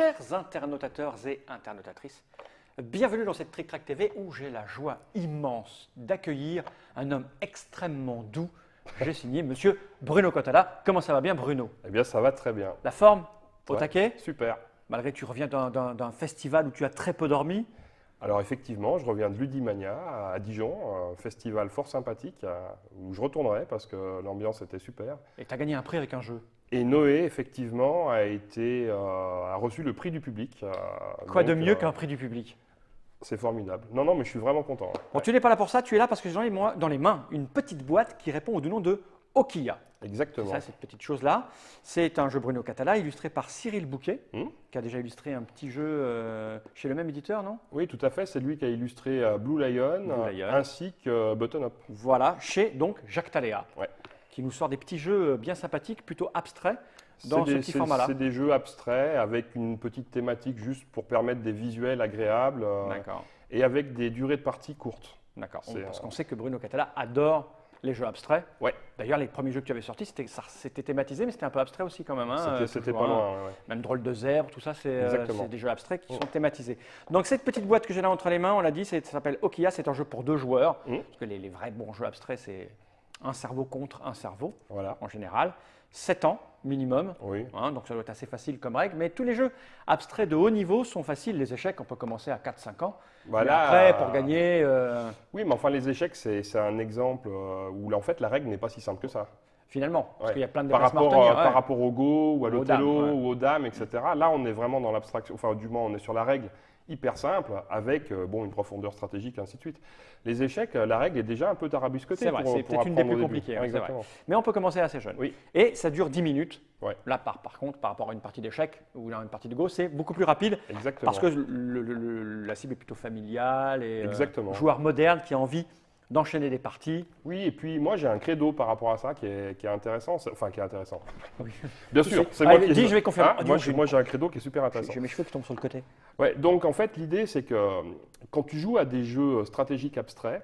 Chers internautateurs et internautatrices, bienvenue dans cette Trick Track TV où j'ai la joie immense d'accueillir un homme extrêmement doux. J'ai signé Monsieur Bruno Cotala. Comment ça va bien, Bruno? Eh bien, ça va très bien. La forme? Au Ouais, taquet? super. Malgré que tu reviens d'un festival où tu as très peu dormi. Alors effectivement, je reviens de Ludimania à Dijon, un festival fort sympathique où je retournerai parce que l'ambiance était super. Et tu as gagné un prix avec un jeu. Et Noé, effectivement, a reçu le prix du public. Quoi de Donc, mieux qu'un prix du public? C'est formidable. Non, non, mais je suis vraiment content. Bon, tu n'es pas là pour ça, tu es là parce que j'ai dans les mains une petite boîte qui répond au nom de Okia. Exactement. Ça, cette petite chose-là, c'est un jeu Bruno Cotala illustré par Cyril Bouquet, qui a déjà illustré un petit jeu chez le même éditeur, non? Oui, tout à fait. C'est lui qui a illustré Blue Lion, ainsi que Button Up. Voilà, chez donc Jacques Taléa, Ouais. qui nous sort des petits jeux bien sympathiques, plutôt abstraits, dans ce petit format-là. C'est des jeux abstraits avec une petite thématique juste pour permettre des visuels agréables D'accord, et avec des durées de partie courtes. d'accord. C'est, Parce qu'on sait que Bruno Cotala adore les jeux abstraits. Ouais. D'ailleurs, les premiers jeux que tu avais sortis, c'était thématisé, mais c'était un peu abstrait aussi quand même. Hein, C'était toujours, pas hein. loin. Ouais. Même drôle de zèbre, tout ça, c'est Exactement. des jeux abstraits qui sont thématisés. Donc cette petite boîte que j'ai là entre les mains, on l'a dit, ça s'appelle Okia, c'est un jeu pour 2 joueurs. Parce que les vrais bons jeux abstraits, c'est un cerveau contre un cerveau, Voilà. en général. 7 ans minimum, Oui. hein, donc ça doit être assez facile comme règle. Mais tous les jeux abstraits de haut niveau sont faciles. Les échecs, on peut commencer à 4-5 ans. Bah Mais là, après, pour gagner… Oui, mais enfin, les échecs, c'est un exemple où là, en fait, la règle n'est pas si simple que ça. Finalement, parce Ouais. qu'il y a plein de Par déplacements rapport, à retenir, ouais. par rapport au Go ou à Aux dames, l'Othello ouais. ou aux dames, etc. Là, on est vraiment dans l'abstraction. Enfin, du moins, on est sur la règle hyper simple avec une profondeur stratégique, ainsi de suite. Les échecs, la règle est déjà un peu tarabiscotée. C'est vrai, c'est peut-être une des plus compliquées. Ouais, Exactement. Mais on peut commencer assez jeune. Oui. Et ça dure 10 minutes. Ouais. Là, par contre, par rapport à une partie d'échecs ou à une partie de Go, c'est beaucoup plus rapide. Exactement. Parce que la cible est plutôt familiale et Exactement. joueur moderne qui a envie d'enchaîner des parties. Oui, et puis moi, j'ai un credo par rapport à ça qui est intéressant. Enfin, qui est intéressant. Oui. Bien sûr, c'est Allez, moi qui… dis, je vais confirmer. Hein, moi, j'ai un credo qui est super intéressant. J'ai mes cheveux qui tombent sur le côté. Ouais, donc en fait, l'idée, c'est que quand tu joues à des jeux stratégiques abstraits,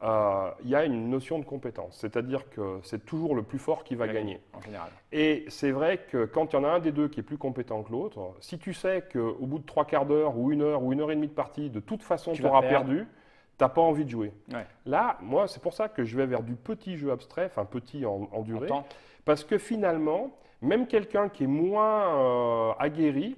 il y a une notion de compétence. C'est-à-dire que c'est toujours le plus fort qui va gagner. En général. Et c'est vrai que quand il y en a un des deux qui est plus compétent que l'autre, si tu sais qu'au bout de 3/4 d'heure ou 1 heure ou 1 heure et demie de partie, de toute façon, tu auras perdu, tu n'as pas envie de jouer. Ouais. Là, moi, c'est pour ça que je vais vers du petit jeu abstrait, enfin petit en durée, Attends. parce que finalement, même quelqu'un qui est moins aguerri,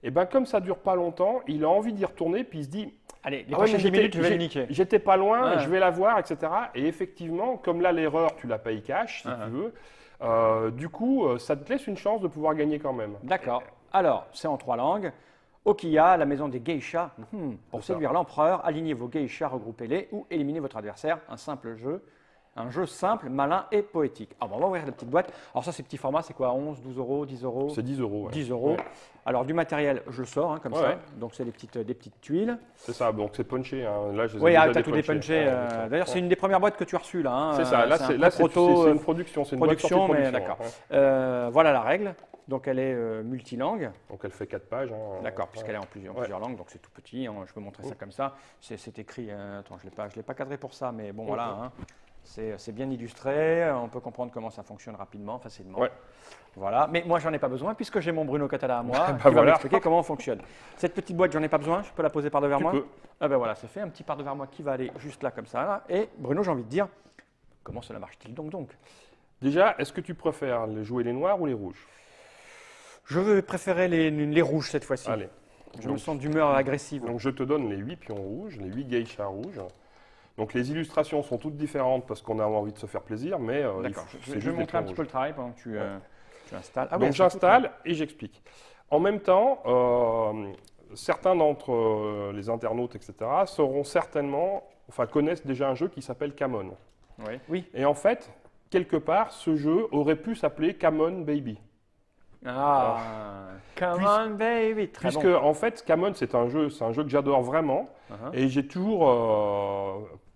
et ben comme ça dure pas longtemps, il a envie d'y retourner, puis il se dit… Allez, les Ah ouais, prochaines mais 10 minutes, je vais les niquer. J'étais pas loin, Ouais. je vais la voir, etc. Et effectivement, comme là, l'erreur, tu la payes cash, si tu veux. Du coup, ça te laisse une chance de pouvoir gagner quand même. D'accord. Alors, c'est en 3 langues. Okia, la maison des geishas. Pour C'est ça. séduire l'empereur, alignez vos geishas, regroupez-les ou éliminez votre adversaire. Un simple jeu. Un jeu simple, malin et poétique. Alors, on va ouvrir la petite boîte. Alors ça, ces petits formats, c'est quoi? 11, 12 euros, 10 euros? C'est 10 euros. 10 euros. Ouais. Alors, du matériel, je le sors comme ça. Ouais. Donc, c'est des petites tuiles. C'est ça, donc c'est punché. Hein. Là, je les ai Oui, déjà tu as tout dépunché. Ouais, D'ailleurs, c'est une des premières boîtes que tu as reçues là. Hein. C'est ça, là, un c'est peu proto, une production. C'est une boîte sortie de production, mais production, d'accord. ouais. Voilà la règle. Donc, elle est multilangue. Donc elle fait 4 pages. Hein. D'accord, puisqu'elle est en plusieurs langues, donc c'est tout petit. Hein, je peux montrer ça comme ça. C'est écrit. Attends, je l'ai pas cadré pour ça, mais bon, voilà. Hein, c'est bien illustré. On peut comprendre comment ça fonctionne rapidement, facilement. Ouais. Voilà. Mais moi, j'en ai pas besoin puisque j'ai mon Bruno Cotala à moi Bah qui va voilà. m'expliquer comment on fonctionne. Cette petite boîte, j'en ai pas besoin. Je peux la poser par devers Tu moi. peux. Ah ben voilà, c'est fait. Un petit par devers moi qui va aller juste là comme ça. Là. Et Bruno, j'ai envie de dire, comment cela marche-t-il donc? Déjà, est-ce que tu préfères jouer les noirs ou les rouges? Je vais préférer les rouges cette fois-ci. Allez. Je me sens d'humeur agressive. Donc je te donne les 8 pions rouges, les 8 geishas rouges. Donc les illustrations sont toutes différentes parce qu'on a envie de se faire plaisir, mais D'accord, c'est je vais juste des montrer un pions petit peu rouges. le travail pendant que tu installes. Ah ouais, Donc elles sont toutes, j'installe et j'explique. En même temps, certains d'entre les internautes, etc., sauront certainement, enfin connaissent déjà un jeu qui s'appelle Camon. Oui. Oui. Et en fait, quelque part, ce jeu aurait pu s'appeler Camon Baby. Ah, come on baby, très Puisque bon. en fait, Camon, c'est un jeu que j'adore vraiment, et j'ai toujours,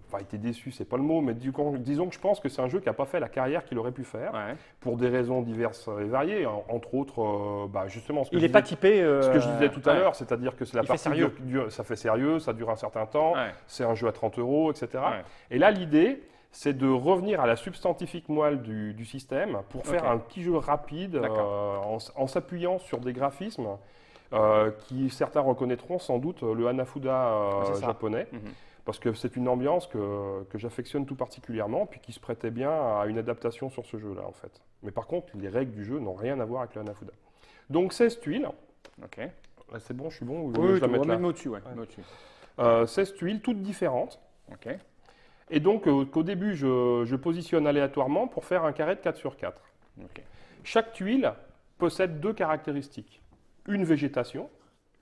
enfin, été déçu, c'est pas le mot, mais disons que je pense que c'est un jeu qui n'a pas fait la carrière qu'il aurait pu faire, pour des raisons diverses et variées, entre autres, justement, ce que Il je n'est pas disais- typé. ce que je disais tout à l'heure, c'est-à-dire que c'est la Il fait partie sérieux. ça fait sérieux, ça dure un certain temps, Ouais. c'est un jeu à 30 euros, etc. Ouais. Et là, l'idée, c'est de revenir à la substantifique moelle du système pour faire Ok. un petit jeu rapide D'accord. en s'appuyant sur des graphismes qui certains reconnaîtront sans doute le Hanafuda japonais, parce que c'est une ambiance que j'affectionne tout particulièrement, puis qui se prêtait bien à une adaptation sur ce jeu-là, en fait. Mais par contre, les règles du jeu n'ont rien à voir avec le Hanafuda. Donc 16 tuiles. Ok. C'est bon, je suis bon, ou oui, je la mettre là au-dessus, ouais. 16 tuiles, toutes différentes. Ok. Et donc, qu'au début, je positionne aléatoirement pour faire un carré de 4 sur 4. Ok. Chaque tuile possède 2 caractéristiques. Une végétation,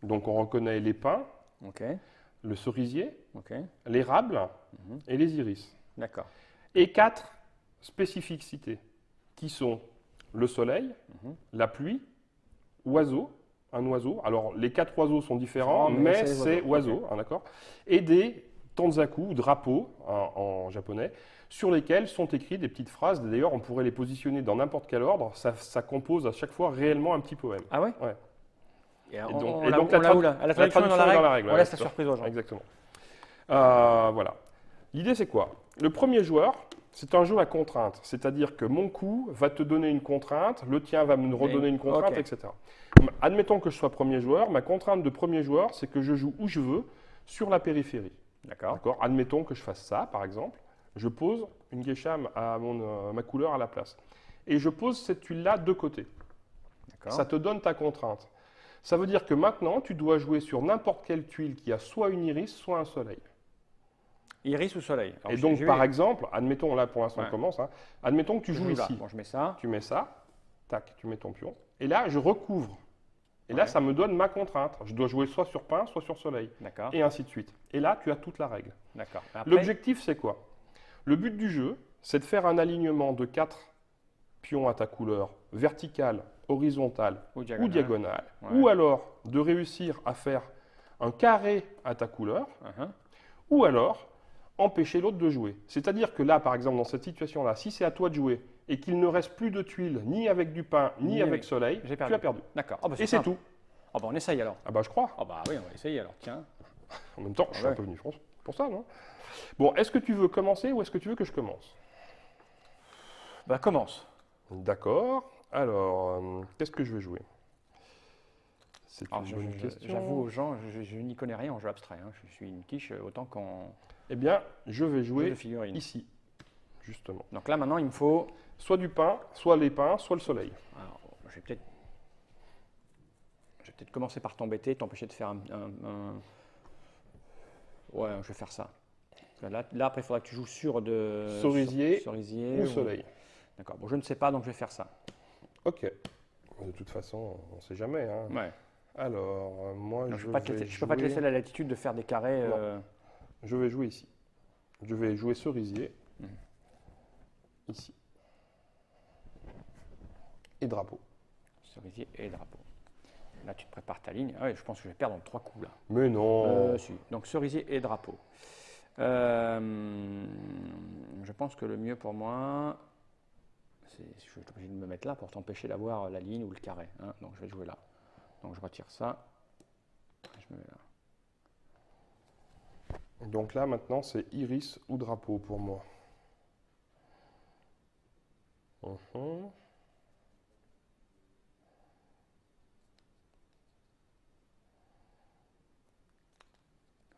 donc on reconnaît les pins, le cerisier, l'érable et les iris. D'accord. Et 4 spécificités, qui sont le soleil, la pluie, un oiseau. Alors, les 4 oiseaux sont différents, mais c'est oiseau, d'accord. Et des tanzaku, drapeaux en japonais, sur lesquels sont écrites des petites phrases. D'ailleurs, on pourrait les positionner dans n'importe quel ordre. Ça compose à chaque fois réellement un petit poème. Ah ouais? Ouais. Et donc, la traduction est dans la règle. On laisse la surprise aux gens. Exactement. Voilà. L'idée, c'est quoi? Le premier joueur, c'est un jeu à contrainte. C'est-à-dire que mon coup va te donner une contrainte, le tien va me redonner une contrainte, etc. Admettons que je sois premier joueur. Ma contrainte de premier joueur, c'est que je joue où je veux, sur la périphérie. D'accord. Admettons que je fasse ça, par exemple. Je pose une geisha à ma couleur à la place. Et je pose cette tuile-là de côté. Ça te donne ta contrainte. Ça veut dire que maintenant, tu dois jouer sur n'importe quelle tuile qui a soit une iris, soit un soleil. Iris ou soleil? Et donc, par exemple, admettons, là pour l'instant on commence, admettons que tu joues ici. Bon, je mets ça. Tu mets ça, tac, tu mets ton pion. Et là, je recouvre. Et là, ça me donne ma contrainte. Je dois jouer soit sur pin, soit sur soleil. Et ainsi de suite. Et là, tu as toute la règle. L'objectif, c'est quoi? Le but du jeu, c'est de faire un alignement de 4 pions à ta couleur, vertical, horizontal ou diagonale. Ou alors de réussir à faire un carré à ta couleur. Ou alors empêcher l'autre de jouer. C'est-à-dire que là, par exemple, dans cette situation-là, si c'est à toi de jouer et qu'il ne reste plus de tuiles, ni avec du pain, ni avec soleil, tu as perdu. D'accord. Et c'est tout. Ah bah on essaye alors. Ah bah je crois. Ah bah oui, on va essayer alors, tiens. En même temps, je suis un peu venu pour ça, non? Bon, est-ce que tu veux commencer ou est-ce que tu veux que je commence? Bah commence. D'accord. Alors, qu'est-ce que je vais jouer? C'est une bonne question. J'avoue aux gens, je n'y connais rien en jeu abstrait. Je suis une quiche autant qu'en... Eh bien, je vais jouer ici, justement. Donc là, maintenant, il me faut... Soit du pain, soit les pins, soit le soleil. Alors, je vais peut-être commencer par t'embêter, t'empêcher de faire Ouais, je vais faire ça. Là, après, il faudra que tu joues sur de... cerisier ou soleil. D'accord, bon, je ne sais pas, donc je vais faire ça. Ok. De toute façon, on ne sait jamais. Ouais. Alors, moi, je ne peux pas te laisser la latitude de faire des carrés. Je vais jouer ici. Je vais jouer cerisier. Ici. Et drapeau. Cerisier et drapeau. Là, tu te prépares ta ligne. Ah ouais, je pense que je vais perdre en 3 coups là. Mais non. Si. Donc cerisier et drapeau. Je pense que le mieux pour moi, je suis obligé de me mettre là pour t'empêcher d'avoir la ligne ou le carré. Donc je vais jouer là. Donc je retire ça. Je me mets là. Donc là maintenant c'est iris ou drapeau pour moi.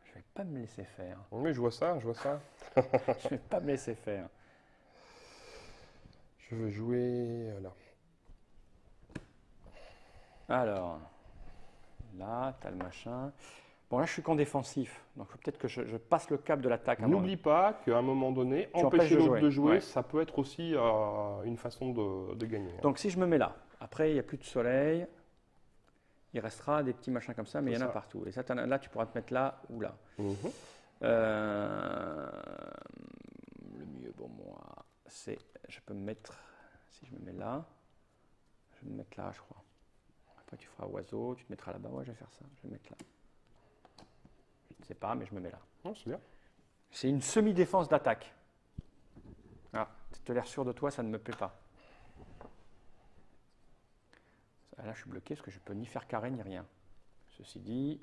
Je vais pas me laisser faire. Oui, je vois ça. Je vais pas me laisser faire. Je veux jouer là. Alors, là, tu as le machin. Bon, là, je suis qu'en défensif, donc peut-être que je passe le cap de l'attaque. N'oublie pas qu'à un moment donné, empêcher l'autre de jouer, ça peut être aussi une façon de gagner. Donc, si je me mets là, après, il n'y a plus de soleil, il restera des petits machins comme ça, mais il y en a partout. Et ça, là, tu pourras te mettre là ou là. Le mieux pour moi, c'est, je peux me mettre, si je me mets là, je vais me mettre là, je crois. Après, tu feras oiseau, tu te mettras là-bas. Ouais, je vais faire ça, je vais me mettre là. Je ne sais pas, mais je me mets là. C'est bien. C'est une semi-défense d'attaque. Ah, tu as l'air sûr de toi, ça ne me plaît pas. Là, je suis bloqué parce que je ne peux ni faire carré ni rien. Ceci dit,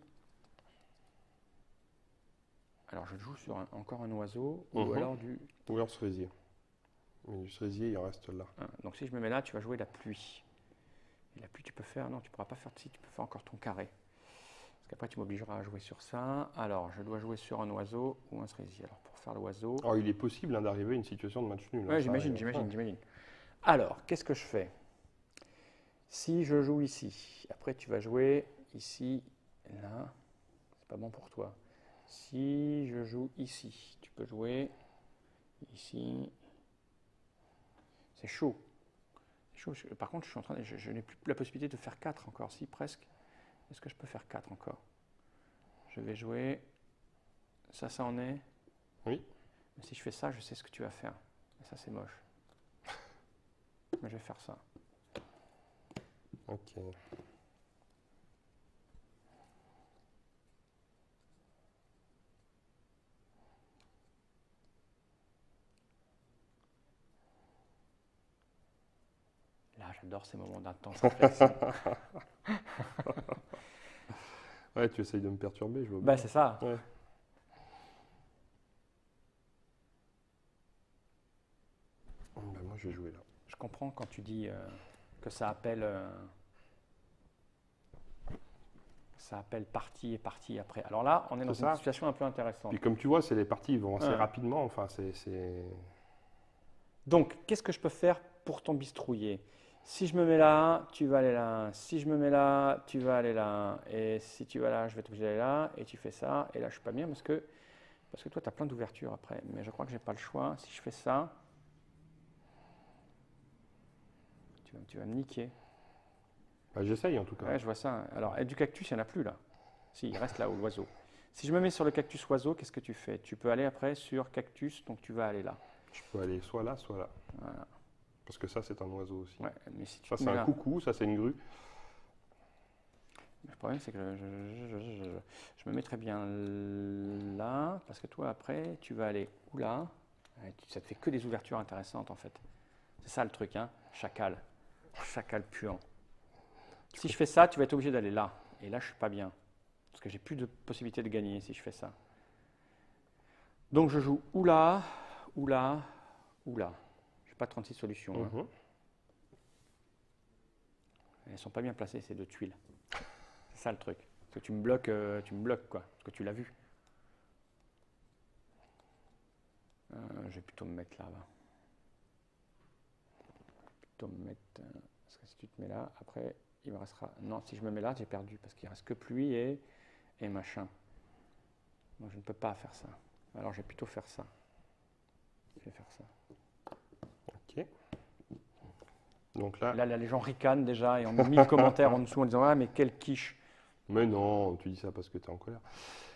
alors je joue sur encore un oiseau ou alors du... Ou alors cerisier. Mais du cerisier, il en reste là. Donc si je me mets là, tu vas jouer la pluie. Et là, plus tu peux faire, non, tu ne pourras pas faire ci, tu peux faire encore ton carré. Parce qu'après, tu m'obligeras à jouer sur ça. Alors, je dois jouer sur un oiseau ou un cerisier. Alors, pour faire l'oiseau... Alors, il est possible d'arriver à une situation de match nul. Oui, j'imagine. Alors, qu'est-ce que je fais? Si je joue ici, après tu vas jouer ici, là, c'est pas bon pour toi. Si je joue ici, tu peux jouer ici. C'est chaud. Par contre, je n'ai plus la possibilité de faire 4 encore, si presque. Est-ce que je peux faire 4 encore? Je vais jouer. Ça en est? Oui. Mais si je fais ça, je sais ce que tu vas faire. Et ça, c'est moche. Mais je vais faire ça. Ok. Là, j'adore ces moments d'intense réflexion. Ouais, tu essayes de me perturber, je vois bien. Bah, c'est ça. Ouais. Ben, moi, je vais jouer là. Je comprends quand tu dis que ça appelle partie et partie après. Alors là, on est dans une situation un peu intéressante. Puis comme tu vois, c'est les parties, ils vont assez rapidement. Enfin, Donc, qu'est-ce que je peux faire pour ton bistrouiller? Si je me mets là, tu vas aller là. Si je me mets là, tu vas aller là. Et si tu vas là, je vais t'obliger d'aller là. Et tu fais ça. Et là, je suis pas bien parce que toi, tu as plein d'ouvertures après. Mais je crois que j'ai pas le choix. Si je fais ça, tu vas me niquer. Bah, j'essaye en tout cas. Ouais, je vois ça. Alors, et du cactus, il n'y en a plus là. Si, il reste là où l'oiseau. Si je me mets sur le cactus oiseau, qu'est-ce que tu fais? Tu peux aller après sur cactus, donc tu vas aller là. Je peux aller soit là, soit là. Voilà. Parce que ça, c'est un oiseau aussi. Ouais, mais si tu ça, c'est un coucou, ça, c'est une grue. Le problème, c'est que je me mettrais bien là, parce que toi, après, tu vas aller où là? Ça te fait que des ouvertures intéressantes, en fait. C'est ça le truc, hein? Chacal. Chacal puant. Si je fais ça, tu vas être obligé d'aller là. Et là, je ne suis pas bien. Parce que j'ai plus de possibilité de gagner si je fais ça. Donc, je joue ou là, ou là, ou là. Je n'ai pas 36 solutions. Hein. Elles ne sont pas bien placées, ces deux tuiles. C'est ça le truc. Parce que tu me bloques quoi. Parce que tu l'as vu. Je vais plutôt me mettre là. Parce que si tu te mets là, après, il me restera... Non, si je me mets là, j'ai perdu. Parce qu'il ne reste que pluie et machin. Donc, je ne peux pas faire ça. Alors, je vais plutôt faire ça. Je vais faire ça. Ok. Donc là, les gens ricanent déjà et ont mis le commentaire en dessous en disant « Ah, mais quelle quiche !» Mais non, tu dis ça parce que tu es en colère.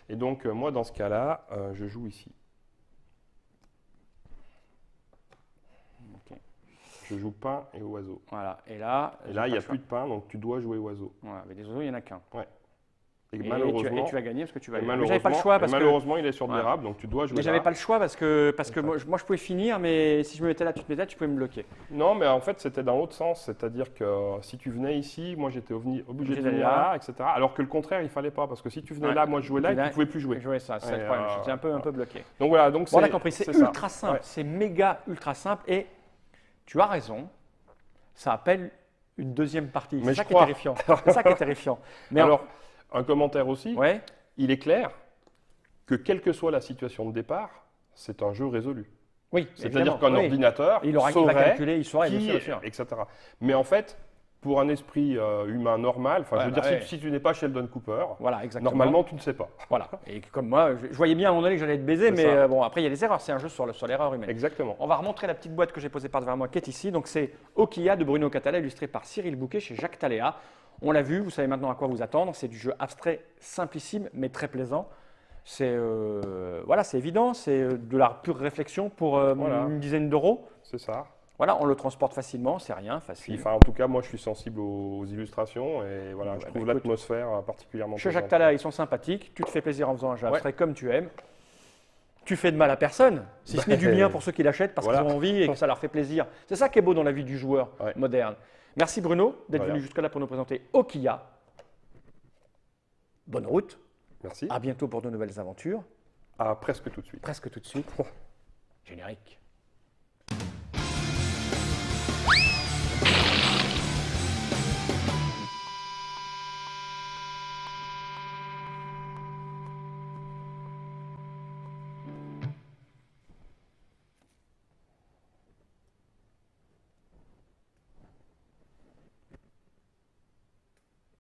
Et donc, moi, dans ce cas-là, je joue ici. Okay. Je joue pain et oiseau. Voilà. Et là, il n'y a plus de pain, donc tu dois jouer oiseau. Voilà, mais des oiseaux, il n'y en a qu'un. Ouais. Et malheureusement, tu vas gagner parce que tu vas gagner. J'avais pas le choix parce malheureusement, il est sur l'érable, donc tu dois jouer. Mais j'avais pas le choix parce que moi, je pouvais finir, mais si je me mettais là, tu te mettais là, tu pouvais me bloquer. Non, mais en fait, c'était dans l'autre sens. C'est-à-dire que si tu venais ici, moi, j'étais obligé de venir là, etc. Alors que le contraire, il fallait pas. Parce que si tu venais là, moi, je jouais là et tu ne pouvais plus jouer. Jouer ça, c'est le problème. J'étais un peu bloqué. Donc voilà, donc on a compris. C'est ultra simple. C'est méga ultra simple. Et tu as raison. Ça appelle une deuxième partie. C'est ça qui est terrifiant. C'est ça qui est terrifiant. Mais alors, un commentaire aussi. Ouais. Il est clair que quelle que soit la situation de départ, c'est un jeu résolu. Oui, c'est-à-dire qu'un ordinateur saurait calculer, il saurait, etc. Mais en fait, pour un esprit humain normal, je veux dire, si tu n'es pas Sheldon Cooper, normalement, tu ne sais pas. Voilà. Et comme moi, je voyais bien à un moment donné que j'allais être baisé, mais bon, après, il y a des erreurs. C'est un jeu sur l'erreur humaine. Exactement. On va remontrer la petite boîte que j'ai posée par devant moi, qui est ici. Donc, c'est Okiya de Bruno Catala, illustré par Cyril Bouquet chez Jacques Taléa. On l'a vu, vous savez maintenant à quoi vous attendre. C'est du jeu abstrait, simplissime, mais très plaisant. C'est évident, c'est de la pure réflexion pour une dizaine d'euros. C'est ça. Voilà, on le transporte facilement, c'est rien, facile. Enfin, en tout cas, moi, je suis sensible aux illustrations et voilà, je trouve l'atmosphère particulièrement chez Jacques Taléa, ils sont sympathiques. Tu te fais plaisir en faisant un jeu abstrait comme tu aimes. Tu fais de mal à personne, si ce n'est du bien pour ceux qui l'achètent parce qu'ils ont envie et que ça leur fait plaisir. C'est ça qui est beau dans la vie du joueur moderne. Merci Bruno d'être venu jusque-là pour nous présenter Okiya. Bonne route. Merci. À bientôt pour de nouvelles aventures. À presque tout de suite. Presque tout de suite. Générique.